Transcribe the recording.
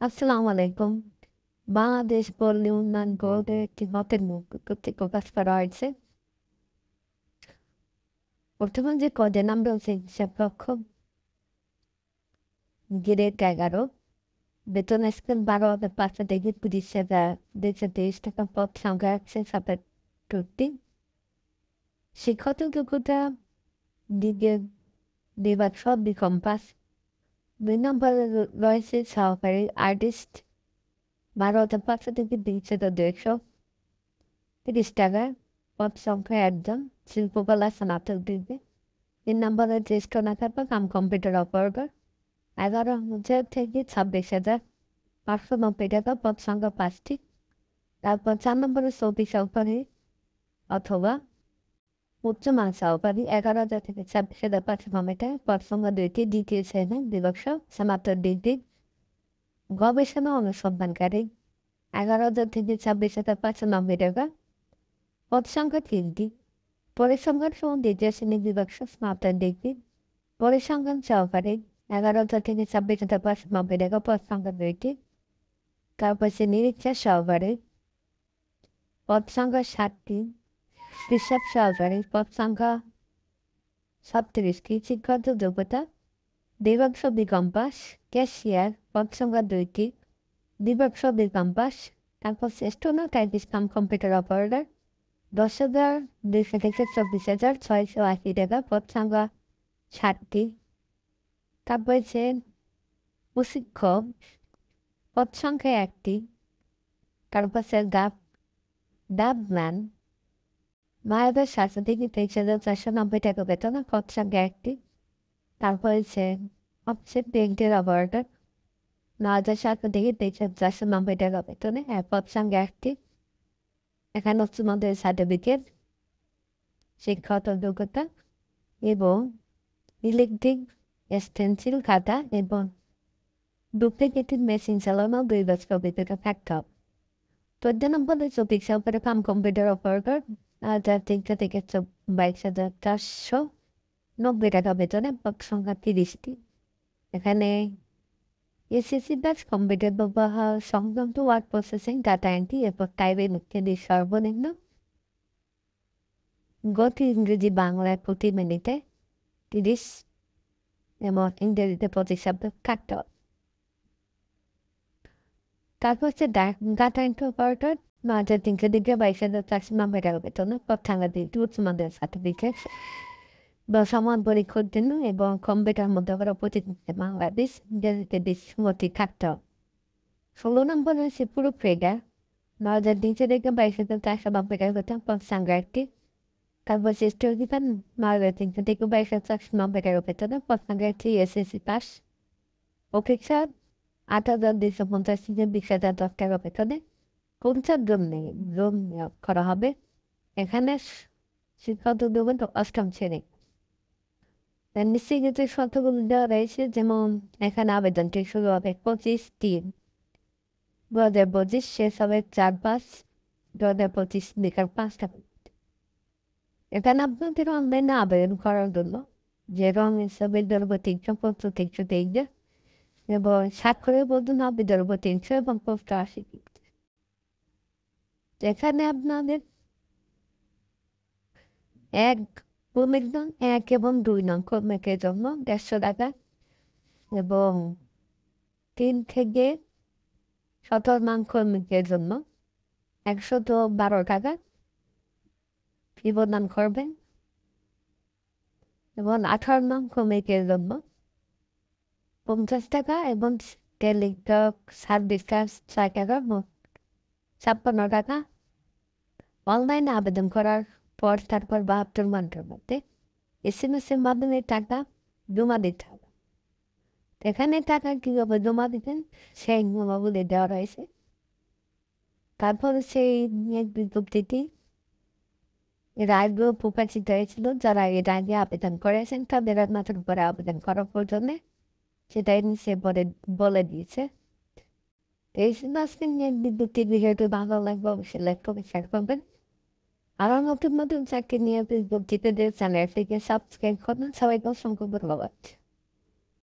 আসসালামু আলাইকুম। বাংলাদেশ পল্লী উন্নয়ন বোর্ডের একটি মতের মুখ কর্তৃক প্রকাশ করা হয়েছে। বর্তমান যে পদের নাম রয়েছে হিসাবরক্ষক গ্রেড 11, বেতন স্কেল 12,500 থেকে 30,223 টাকা, পদ সংখ্যা আছে 77টি। শিক্ষক যোগ্যতা দিকে বিভাগ সব বিকম পাস। 2 নম্বরে রয়েছে সহকারী আর্টিস্ট, 12,500 থেকে 20,230 টাকা, পদ সংখ্যা 1জন, শিল্পকলা স্নাতক ডিগ্রি। 3 নম্বরে জ্যেষ্ঠ নাটক কাম কম্পিউটার অপারেটর, 11,000 থেকে 26,590 টাকা, পদ সংখ্যা 5টি। তারপর 4 নম্বরে চৌকি সহকারী অথবা উচ্চমান সহকারী, 11,000 থেকে 26,590 টাকা, পদ সংখ্যা 2টি, দ্বিতীয় শ্রেণী, বিভাগ স্নাতক ডিগ্রি। গবেষণা অনুসন্ধানকারী, 11,000 থেকে 26,590 টাকা, পদ সংখ্যা 3টি। পরিসংখ্যান সহ দ্বিতীয় শ্রেণী, বিভাগ স্নাতক ডিগ্রি। পরিসংখ্যান সহকারী, 11,000 থেকে 26,590 টাকা, পদ সংখ্যা 2টি। তারপর সে নিরীক্ষা সহকারী, পদ সংখ্যা 7টি। হিসাব সহকারী, পদ সংখ্যা 37টি। শিক্ষাগত যোগ্যতা বিভাগ বিকম পাস। ক্যাশিয়ার, পদ সংখ্যা 2টি, বিভাগ বিকম পাস। তারপর শ্রেষ্ঠ টাইপিস্ট কাম কম্পিউটার অপারেটর, 10,200 থেকে 24,680 টাকা, পদ সংখ্যা 7টি। তারপর হচ্ছে প্রশিক্ষক, পদ সংখ্যা 1টি। তারপর হচ্ছে ডাবম্যান, 9,700 থেকে 23,490 টাকা বেতন, পদ সংখ্যা 1টি। তারপর হচ্ছে পেইন্টের অপারেটর, 9,700 থেকে 23,490 টাকা বেতনে, পদ সংখ্যা 1টি। এখানে হচ্ছে আমাদের সার্টিফিকেট, শিক্ষাগত যোগ্যতা এবং ইলেকট্রিক স্টেনসিল খাতা এবং ডুপ্লিকেটেড মেশিন চালানো 2 বছর অভিজ্ঞতা থাকতে হবে। 14 নম্বরে চব্বিশ নম্বরে কাম কম্পিউটার অপারেটর, 1,300 থেকে 22,490 টাকা বেতনে, পদ সংখ্যা 30টি। এখানে এসএসসি ব্যাচ কম্পিউটার ব্যবহার সংক্রান্ত ওয়ার্ড প্রসেসিং, ডাটা এন্ট্রি এবং টাইপিং ইত্যাদি সর্বনিম্ন গতি ইংরেজি বাংলায় প্রতি মিনিটে 30 এবং ইংরেজিতে 25 শব্দ থাকতে হবে। তারপর হচ্ছে ডাটা এন্ট্রি অপারেটর, 9,300 থেকে 22,490 টাকা বেতনে, পদ সংখ্যা 3টি। উচ্চ মাধ্যমিক সার্টিফিকেট বা সমান পরীক্ষার জন্য এবং কম্পিউটার মধ্যে করা প্রতিনিধিত্ব বাংলাদেশ ইংরেজিতে গতি থাকতে হবে। 16 নম্বরে হচ্ছে পুরো ট্রেডার, 9,300 থেকে 22,490 টাকা বেতন, পদ সংখ্যা 1টি। তারপর শ্রেষ্ঠ অধিকার, 9,300 থেকে 22,490 টাকা বেতনে, পদ সংখ্যা 1টি। SSC pass. অফিসার, 8,250 থেকে 20,010 টাকা বেতনে, 50 জন নিয়োগ করা হবে। এখানে শিক্ষাগত যোগ্যতা 8ম শ্রেণী। তার নিচে কিছু শর্তগুলো দেওয়া রয়েছে, যেমন এখানে আবেদনটি শুরু হবে 25/3/2025, শেষ হবে 4/5/2025 বিকাল 5টা। এখানে আপনাদের অনলাইনে আবেদন করার জন্য যে রং হিসাবে ধরবো 300, 323 এবং স্বাক্ষরের বদল আবেদন ধরবো 300 এবং পোস্ট 80। এখানে আপনাদের 1 ভূমির 1 এবং 2 নং কর্মীকের জন্য 150 টাকা এবং 3 থেকে 17 নং কর্মীকের জন্য 112 টাকা ফি প্রদান করবেন এবং 18 নং কর্মীকের জন্য 50 টাকা এবং টেলিটক সার্ভিস চার্জ 6 টাকা, মোট 56 টাকা। অনলাইনে আবেদন করার পর তারপর 72 ঘন্টার মধ্যে এসএমএস এর মাধ্যমে টাকা জমা দিতে হবে। এখানে টাকা কীভাবে জমা দিতেন সেই নিয়মাবলী দেওয়া রয়েছে। তারপর সেই নিয়োগ বিজ্ঞপ্তিটি এর আগেও প্রকাশিত হয়েছিল, যারা এর আগে আবেদন করেছেন তাদের আর নতুন করে আবেদন করার প্রয়োজনে সেটাই নিচে বলে দিয়েছে। এই আজকের নিয়োগ বিজ্ঞপ্তির বিষয়টি ভালো লাগবে অবশ্যই লাইক করে শেয়ার করবেন। আরও নতুন নতুন চাকরি নিয়ে বিজ্ঞপ্তিতে চ্যানেলটিকে সাবস্ক্রাইব করবেন। সবাইকে অসংখ্য ধন্যবাদ।